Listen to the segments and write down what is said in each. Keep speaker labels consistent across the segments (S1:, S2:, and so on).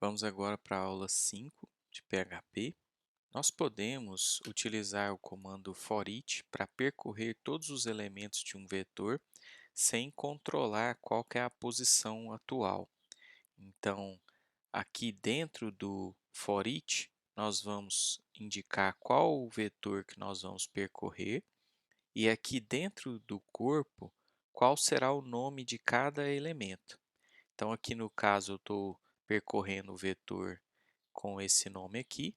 S1: Vamos agora para a aula 5 de PHP. Nós podemos utilizar o comando foreach para percorrer todos os elementos de um vetor sem controlar qual que é a posição atual. Então, aqui dentro do foreach, nós vamos indicar qual o vetor que nós vamos percorrer e aqui dentro do corpo, qual será o nome de cada elemento. Então, aqui no caso, eu estou percorrendo o vetor com esse nome aqui,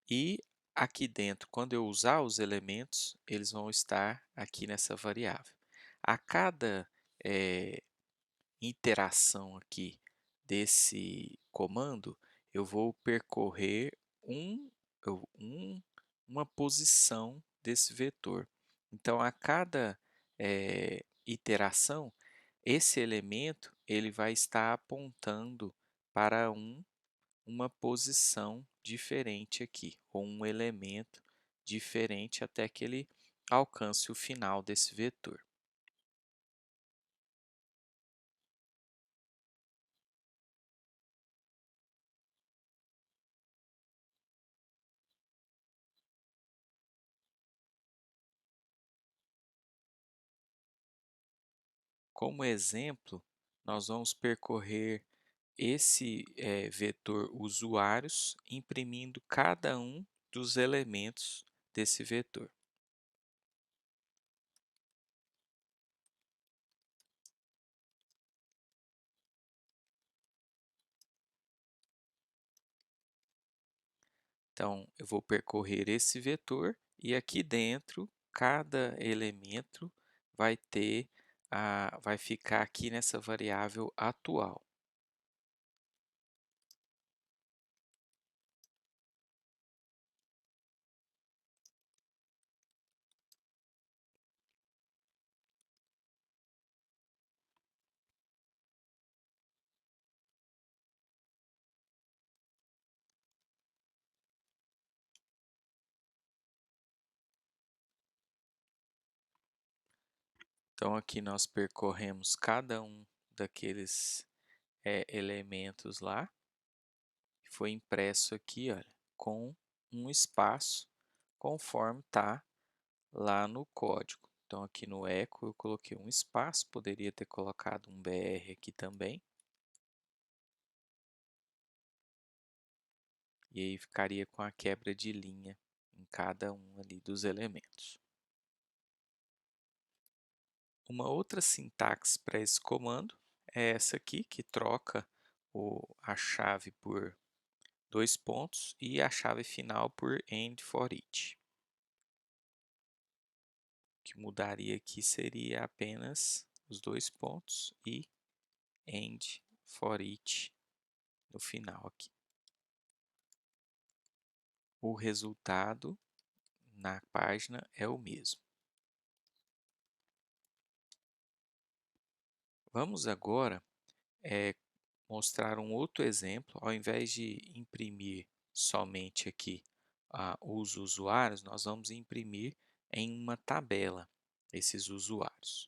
S1: e aqui dentro, quando eu usar os elementos, eles vão estar aqui nessa variável. A cada interação aqui desse comando, eu vou percorrer eu- um- uma posição desse vetor. Então, a cada iteração, esse elemento ele vai estar apontando para uma posição diferente aqui, ou um elemento diferente até que ele alcance o final desse vetor. Como exemplo, nós vamos percorrer esse vetor usuários, imprimindo cada um dos elementos desse vetor. Então, eu vou percorrer esse vetor e aqui dentro, cada elemento vai ficar aqui nessa variável atual. Então, aqui nós percorremos cada um daqueles elementos lá, que foi impresso aqui, olha, com um espaço, conforme está lá no código. Então, aqui no eco eu coloquei um espaço, poderia ter colocado um BR aqui também. E aí ficaria com a quebra de linha em cada um ali dos elementos. Uma outra sintaxe para esse comando é essa aqui, que troca a chave por dois pontos e a chave final por end for each. O que mudaria aqui seria apenas os dois pontos e end for each no final aqui. O resultado na página é o mesmo. Vamos agora mostrar um outro exemplo. Ao invés de imprimir somente aqui os usuários, nós vamos imprimir em uma tabela esses usuários.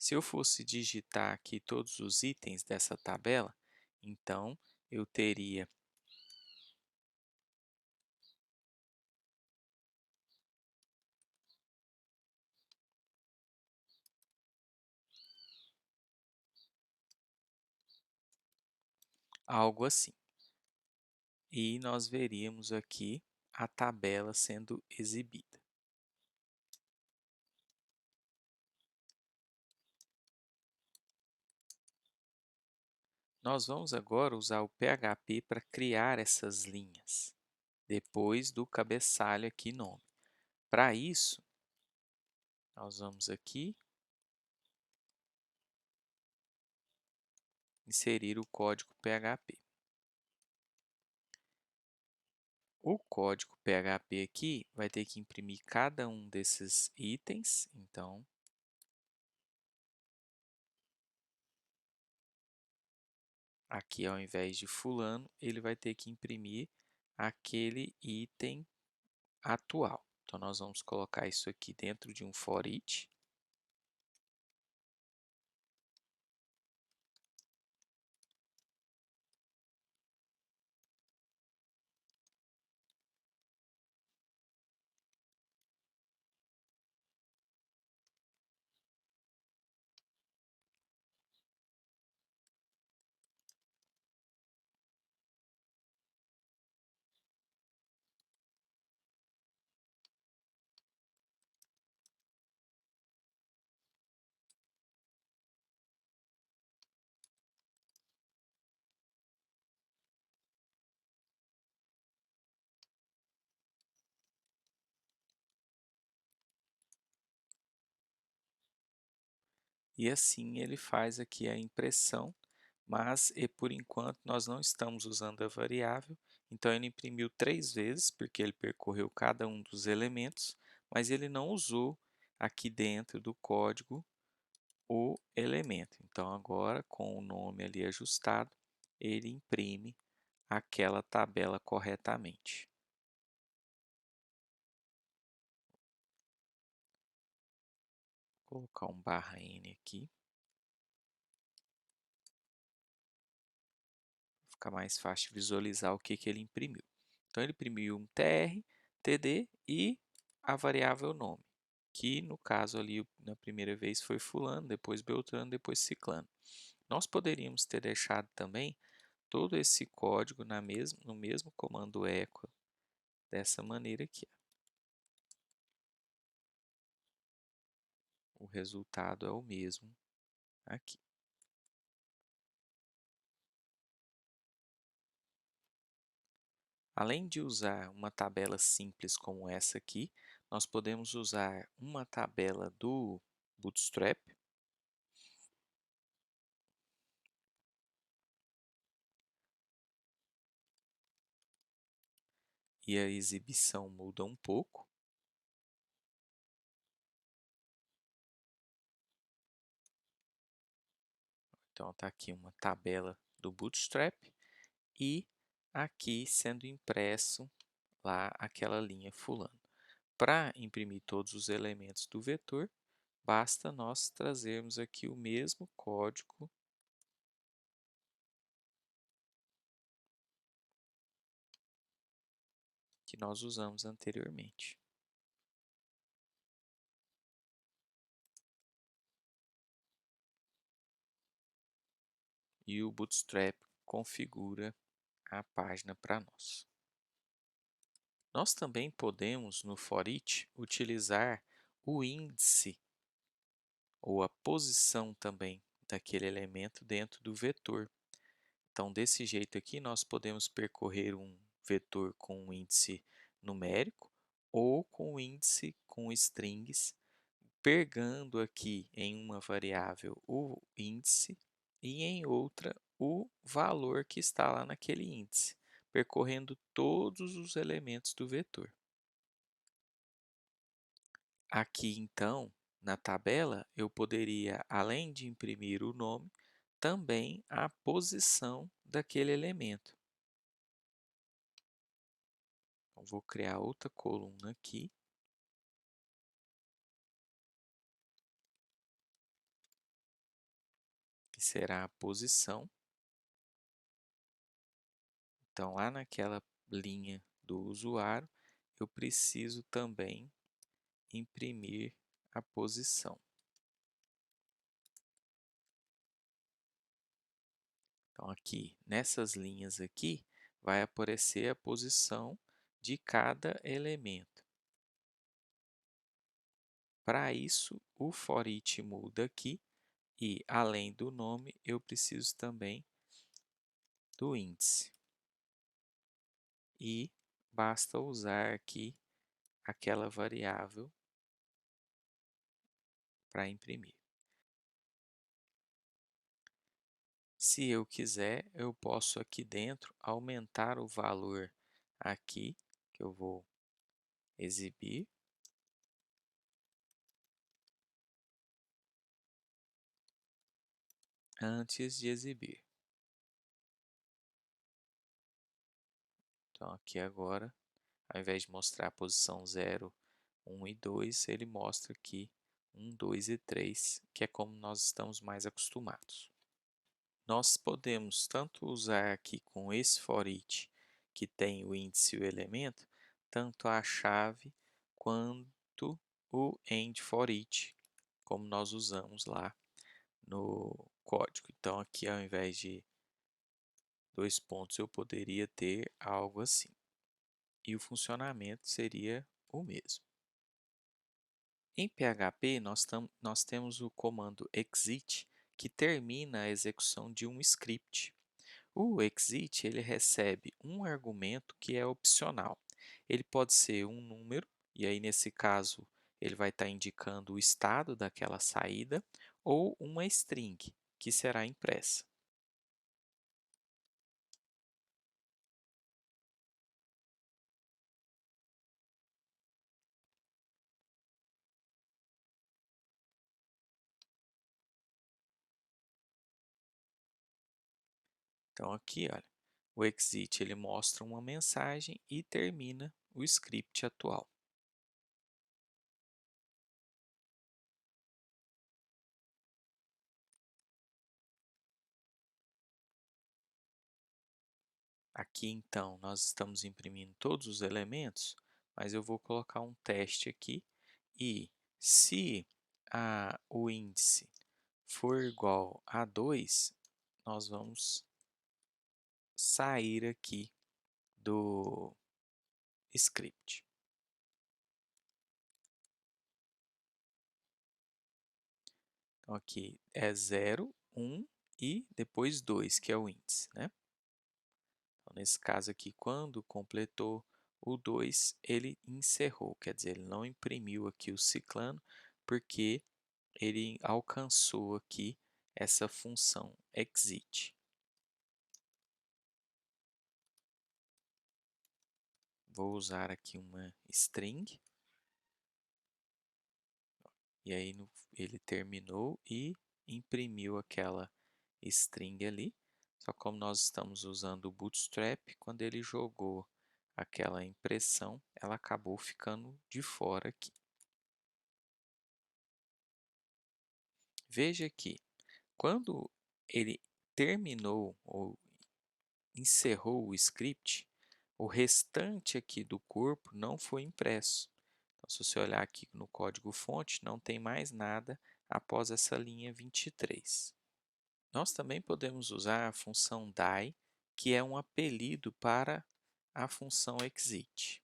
S1: Se eu fosse digitar aqui todos os itens dessa tabela, então eu teria algo assim. E nós veríamos aqui a tabela sendo exibida. Nós vamos agora usar o PHP para criar essas linhas, depois do cabeçalho aqui nome. Para isso, nós vamos aqui inserir o código PHP. O código PHP aqui vai ter que imprimir cada um desses itens, então aqui ao invés de fulano, ele vai ter que imprimir aquele item atual. Então nós vamos colocar isso aqui dentro de um for each. E assim ele faz aqui a impressão, mas por enquanto nós não estamos usando a variável, então ele imprimiu 3 vezes, porque ele percorreu cada um dos elementos, mas ele não usou aqui dentro do código o elemento. Então agora, com o nome ali ajustado, ele imprime aquela tabela corretamente. Vou colocar um /n aqui. Fica mais fácil visualizar o que ele imprimiu. Então, ele imprimiu um tr, td e a variável nome, que no caso ali, na primeira vez foi fulano, depois beltrano, depois ciclano. Nós poderíamos ter deixado também todo esse código no mesmo comando echo, dessa maneira aqui. O resultado é o mesmo aqui. Além de usar uma tabela simples como essa aqui, nós podemos usar uma tabela do Bootstrap. E a exibição muda um pouco. Então, está aqui uma tabela do Bootstrap e aqui sendo impresso lá aquela linha fulano. Para imprimir todos os elementos do vetor, basta nós trazermos aqui o mesmo código que nós usamos anteriormente. E o Bootstrap configura a página para nós. Nós também podemos, no for each, utilizar o índice ou a posição também daquele elemento dentro do vetor. Então, desse jeito aqui, nós podemos percorrer um vetor com um índice numérico ou com um índice com strings, pegando aqui em uma variável o índice e em outra o valor que está lá naquele índice, percorrendo todos os elementos do vetor. Aqui, então, na tabela, eu poderia, além de imprimir o nome, também a posição daquele elemento. Então, vou criar outra coluna aqui. Que será a posição. Então, lá naquela linha do usuário, eu preciso também imprimir a posição. Então, aqui, nessas linhas aqui, vai aparecer a posição de cada elemento. Para isso, o for each muda aqui e, além do nome, eu preciso também do índice. E basta usar aqui aquela variável para imprimir. Se eu quiser, eu posso aqui dentro aumentar o valor aqui que eu vou exibir. Antes de exibir. Então, aqui agora, ao invés de mostrar a posição 0, 1 e 2, ele mostra aqui 1, 2 e 3, que é como nós estamos mais acostumados. Nós podemos tanto usar aqui com esse for each, que tem o índice e o elemento, tanto a chave quanto o end for each, como nós usamos lá no código. Então, aqui ao invés de 2 pontos, eu poderia ter algo assim. E o funcionamento seria o mesmo. Em PHP, nós temos o comando exit, que termina a execução de um script. O exit ele recebe um argumento que é opcional. Ele pode ser um número, e aí nesse caso ele vai estar indicando o estado daquela saída, ou uma string, que será impressa. Então aqui, olha, o exit ele mostra uma mensagem e termina o script atual. Aqui então nós estamos imprimindo todos os elementos, mas eu vou colocar um teste aqui e se o índice for igual a 2, nós vamos sair aqui do script. Então aqui é 0, 1 e depois 2, que é o índice, né? Então, nesse caso aqui, quando completou o 2, ele encerrou, quer dizer, ele não imprimiu aqui o ciclano, porque ele alcançou aqui essa função exit. Vou usar aqui uma string, e aí ele terminou e imprimiu aquela string ali. Só como nós estamos usando o Bootstrap, quando ele jogou aquela impressão, ela acabou ficando de fora aqui. Veja que quando ele terminou ou encerrou o script, o restante aqui do corpo não foi impresso. Então, se você olhar aqui no código-fonte, não tem mais nada após essa linha 23. Nós também podemos usar a função die, que é um apelido para a função exit.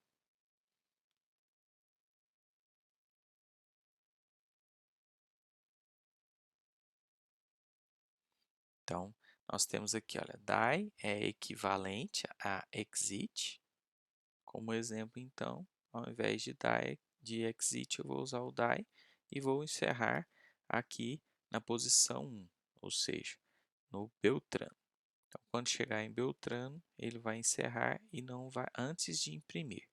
S1: Então, nós temos aqui, olha, die é equivalente a exit. Como exemplo, então, ao invés de die de exit, eu vou usar o die e vou encerrar aqui na posição 1, ou seja, no Beltrano. Então, quando chegar em Beltrano, ele vai encerrar e não vai antes de imprimir.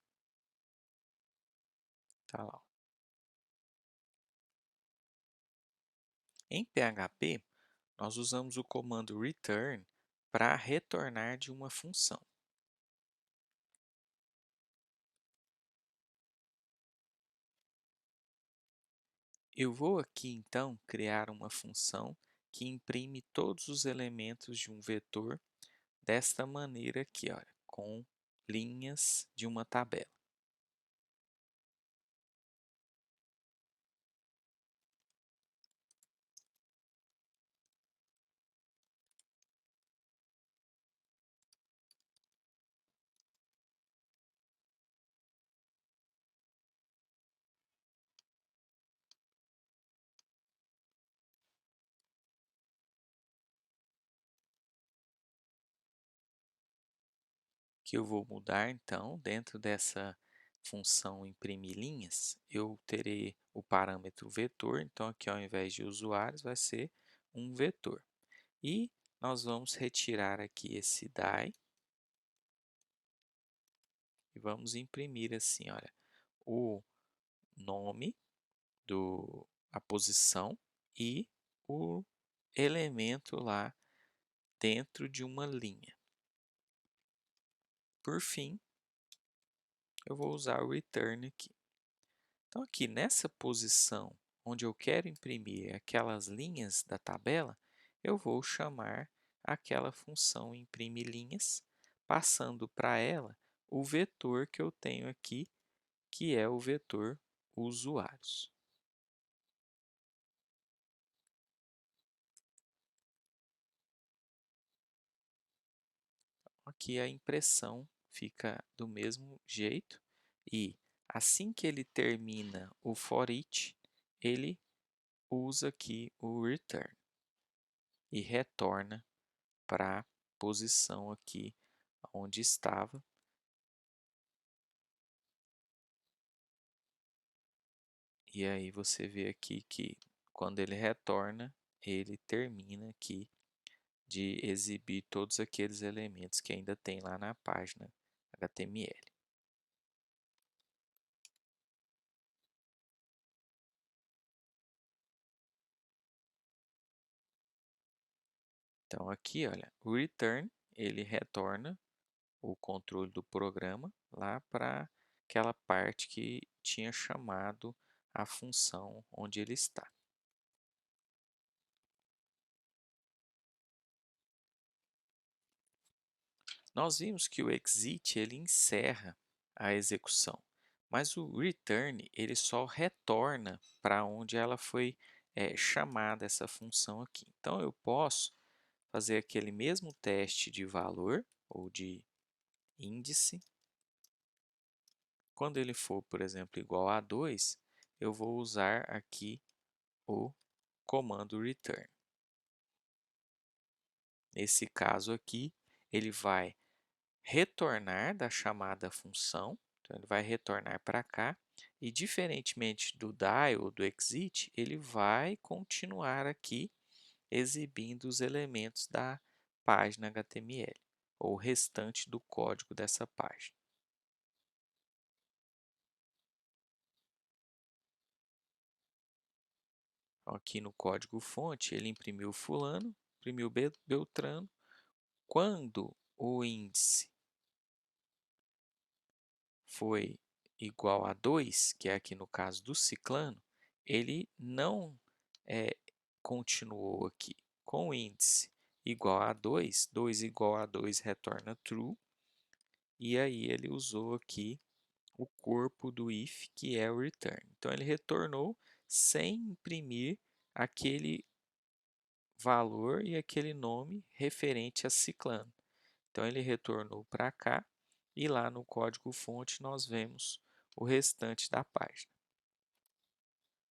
S1: Tá lá. Em PHP, nós usamos o comando return para retornar de uma função. Eu vou aqui então criar uma função que imprime todos os elementos de um vetor desta maneira aqui, olha, com linhas de uma tabela. Que eu vou mudar então, dentro dessa função imprimir linhas, eu terei o parâmetro vetor, então aqui ao invés de usuários vai ser um vetor. E nós vamos retirar aqui esse die e vamos imprimir assim, olha, o nome a posição e o elemento lá dentro de uma linha. Por fim, eu vou usar o return aqui. Então aqui nessa posição onde eu quero imprimir aquelas linhas da tabela, eu vou chamar aquela função imprime linhas, passando para ela o vetor que eu tenho aqui, que é o vetor usuários. Aqui a impressão fica do mesmo jeito e assim que ele termina o for each, ele usa aqui o return e retorna para a posição aqui onde estava. E aí você vê aqui que quando ele retorna, ele termina aqui de exibir todos aqueles elementos que ainda tem lá na página HTML. Então aqui, olha, o return, ele retorna o controle do programa lá para aquela parte que tinha chamado a função onde ele está. Nós vimos que o exit ele encerra a execução, mas o return ele só retorna para onde ela foi chamada essa função aqui. Então eu posso fazer aquele mesmo teste de valor ou de índice. Quando ele for, por exemplo, igual a 2, eu vou usar aqui o comando return. Nesse caso aqui, ele vai retornar da chamada função, então ele vai retornar para cá, e diferentemente do die ou do exit, ele vai continuar aqui exibindo os elementos da página HTML, ou o restante do código dessa página. Aqui no código fonte, ele imprimiu fulano, imprimiu Beltrano. Quando o índice foi igual a 2, que é aqui no caso do ciclano, ele não continuou aqui. Com o índice igual a 2, 2 igual a 2 retorna true, e aí ele usou aqui o corpo do if, que é o return. Então, ele retornou sem imprimir aquele valor e aquele nome referente a ciclano. Então, ele retornou para cá e lá no código-fonte nós vemos o restante da página.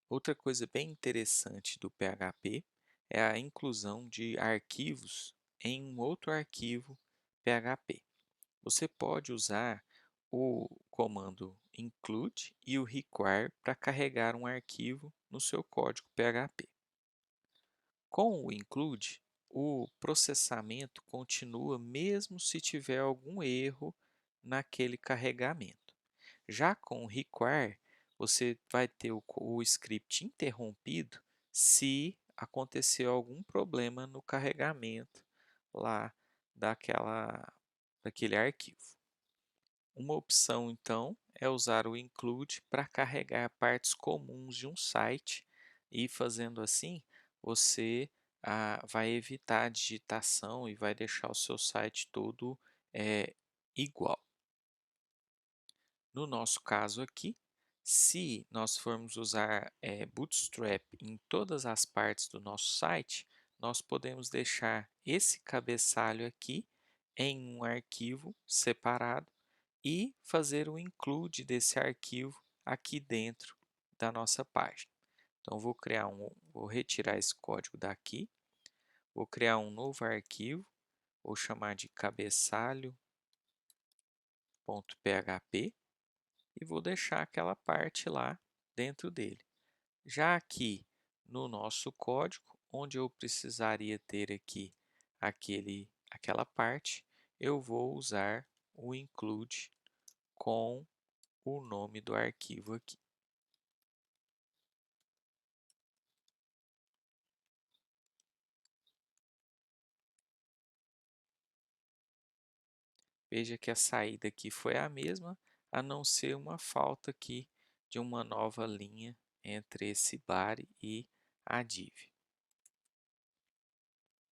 S1: Outra coisa bem interessante do PHP é a inclusão de arquivos em um outro arquivo PHP. Você pode usar o comando include e o require para carregar um arquivo no seu código PHP. Com o include, o processamento continua mesmo se tiver algum erro naquele carregamento. Já com o require, você vai ter o script interrompido se acontecer algum problema no carregamento lá daquele arquivo. Uma opção, então, é usar o include para carregar partes comuns de um site e, fazendo assim, você vai evitar a digitação e vai deixar o seu site todo igual. No nosso caso aqui, se nós formos usar Bootstrap em todas as partes do nosso site, nós podemos deixar esse cabeçalho aqui em um arquivo separado e fazer o include desse arquivo aqui dentro da nossa página. Então, vou retirar esse código daqui, vou criar um novo arquivo, vou chamar de cabeçalho.php e vou deixar aquela parte lá dentro dele. Já aqui no nosso código, onde eu precisaria ter aqui aquela parte, eu vou usar o include com o nome do arquivo aqui. Veja que a saída aqui foi a mesma, a não ser uma falta aqui de uma nova linha entre esse body e a div.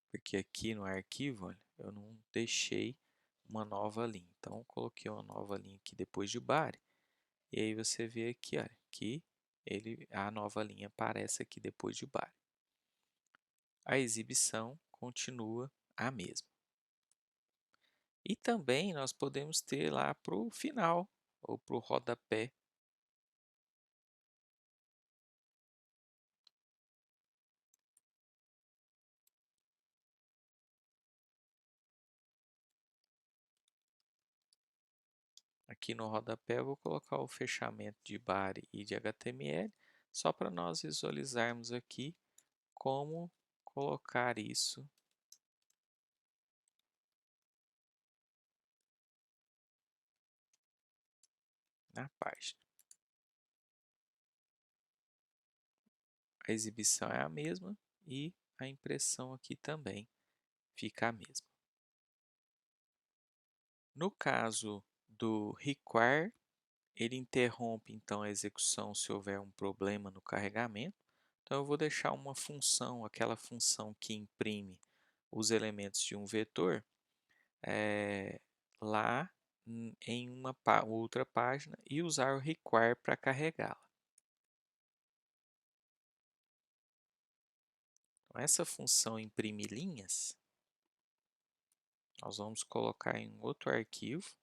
S1: Porque aqui no arquivo, olha, eu não deixei uma nova linha. Então, eu coloquei uma nova linha aqui depois de body. E aí você vê aqui, olha, que a nova linha aparece aqui depois de body. A exibição continua a mesma. E também nós podemos ter lá para o final, ou para o rodapé. Aqui no rodapé eu vou colocar o fechamento de body e de HTML, só para nós visualizarmos aqui como colocar isso na página. A exibição é a mesma e a impressão aqui também fica a mesma. No caso do require, ele interrompe então a execução se houver um problema no carregamento. Então eu vou deixar uma função, aquela função que imprime os elementos de um vetor, lá em uma outra página e usar o require para carregá-la. Então, essa função imprime linhas, nós vamos colocar em outro arquivo,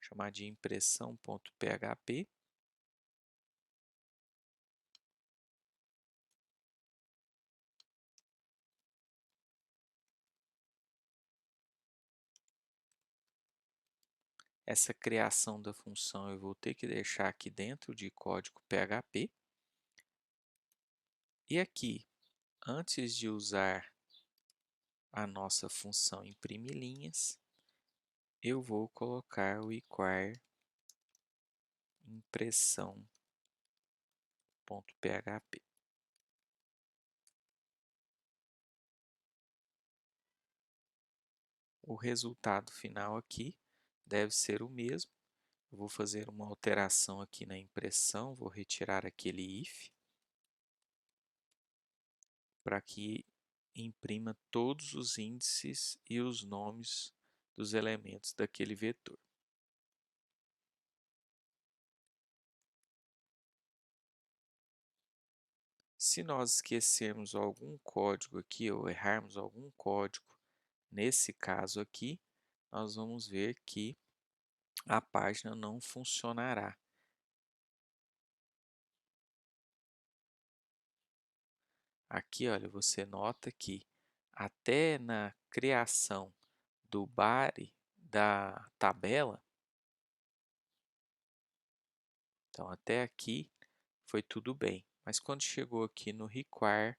S1: chamar de impressão.php. Essa criação da função eu vou ter que deixar aqui dentro de código PHP. E aqui, antes de usar a nossa função imprime linhas, eu vou colocar o require impressão.php. O resultado final aqui deve ser o mesmo. Eu vou fazer uma alteração aqui na impressão, vou retirar aquele if, para que imprima todos os índices e os nomes dos elementos daquele vetor. Se nós esquecermos algum código aqui ou errarmos algum código nesse caso aqui, nós vamos ver que a página não funcionará. Aqui, olha, você nota que até na criação do body da tabela, então até aqui foi tudo bem. Mas quando chegou aqui no require,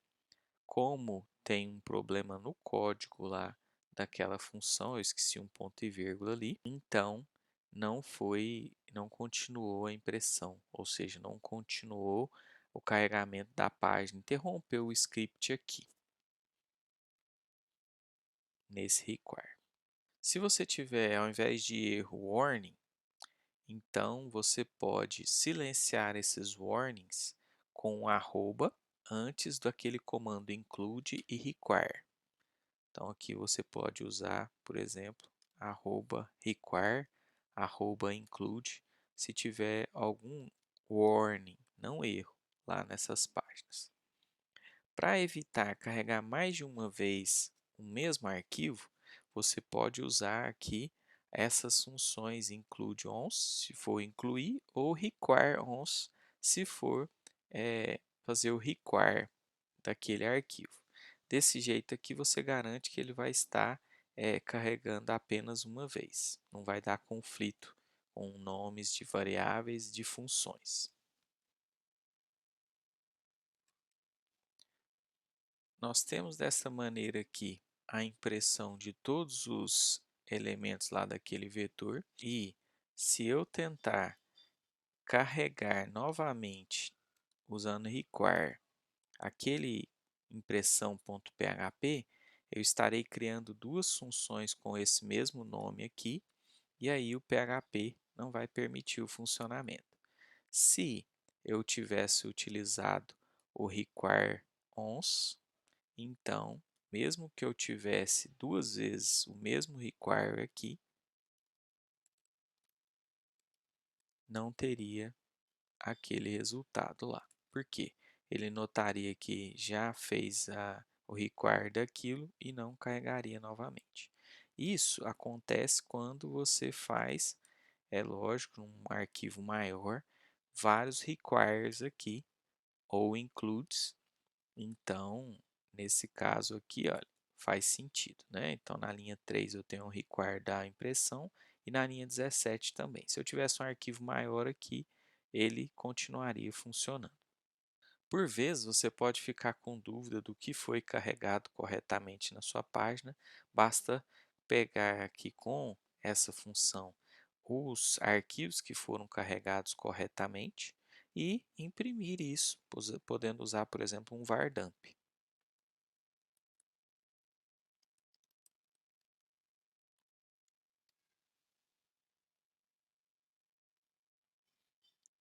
S1: como tem um problema no código lá daquela função, eu esqueci um ponto e vírgula ali, então não continuou a impressão, ou seja, não continuou o carregamento da página, interrompeu o script aqui, nesse require. Se você tiver, ao invés de erro, warning, então você pode silenciar esses warnings com arroba antes daquele comando include e require. Então aqui você pode usar, por exemplo, arroba require, arroba include, se tiver algum warning, não erro, lá nessas páginas. Para evitar carregar mais de uma vez o mesmo arquivo, você pode usar aqui essas funções include once, se for incluir, ou require once, se for fazer o require daquele arquivo. Desse jeito aqui você garante que ele vai estar carregando apenas uma vez, não vai dar conflito com nomes de variáveis de funções. Nós temos dessa maneira aqui a impressão de todos os elementos lá daquele vetor e se eu tentar carregar novamente usando require aquele impressão.php, eu estarei criando duas funções com esse mesmo nome aqui, e aí o PHP não vai permitir o funcionamento. Se eu tivesse utilizado o require once, então, mesmo que eu tivesse duas vezes o mesmo require aqui, não teria aquele resultado lá. Por quê? Ele notaria que já fez o require daquilo e não carregaria novamente. Isso acontece quando você faz, é lógico, num arquivo maior, vários requires aqui, ou includes. Então, nesse caso aqui, olha, faz sentido, né? Então, na linha 3 eu tenho o require da impressão e na linha 17 também. Se eu tivesse um arquivo maior aqui, ele continuaria funcionando. Por vezes, você pode ficar com dúvida do que foi carregado corretamente na sua página. Basta pegar aqui com essa função os arquivos que foram carregados corretamente e imprimir isso, podendo usar, por exemplo, um var dump.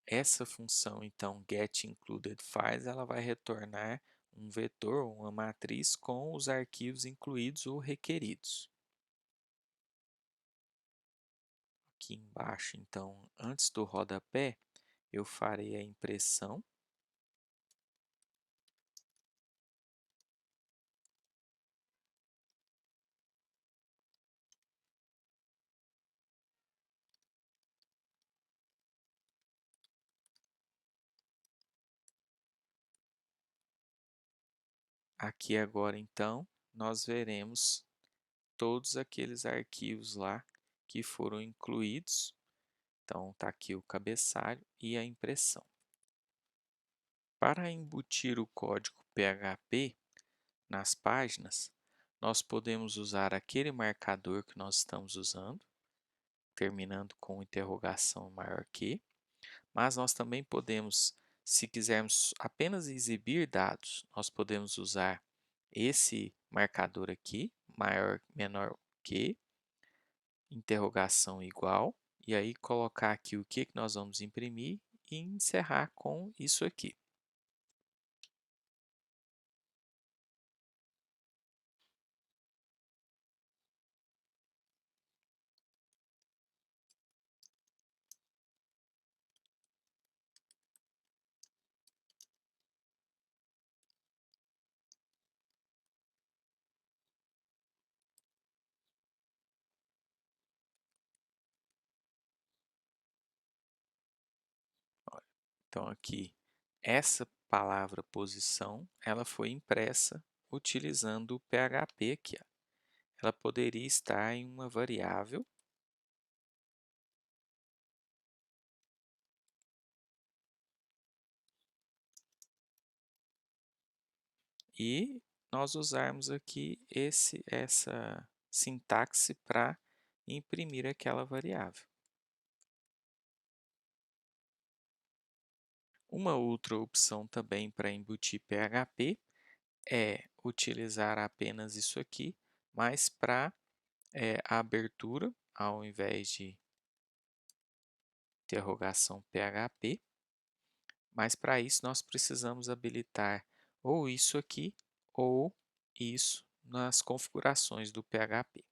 S1: Essa função, então, getIncludedFiles, ela vai retornar um vetor, uma matriz com os arquivos incluídos ou requeridos. Aqui embaixo, então, antes do rodapé, eu farei a impressão. Aqui agora, então, nós veremos todos aqueles arquivos lá que foram incluídos. Então, está aqui o cabeçalho e a impressão. Para embutir o código PHP nas páginas, nós podemos usar aquele marcador que nós estamos usando, terminando com interrogação maior que, mas nós também podemos, se quisermos apenas exibir dados, nós podemos usar esse marcador aqui, maior, menor que, interrogação igual, e aí colocar aqui o que nós vamos imprimir e encerrar com isso aqui. Então aqui, essa palavra posição, ela foi impressa utilizando o PHP aqui. Ó. Ela poderia estar em uma variável e nós usarmos aqui essa sintaxe para imprimir aquela variável. Uma outra opção também para embutir PHP é utilizar apenas isso aqui, mas para a abertura, ao invés de interrogação PHP, mas para isso nós precisamos habilitar ou isso aqui ou isso nas configurações do PHP.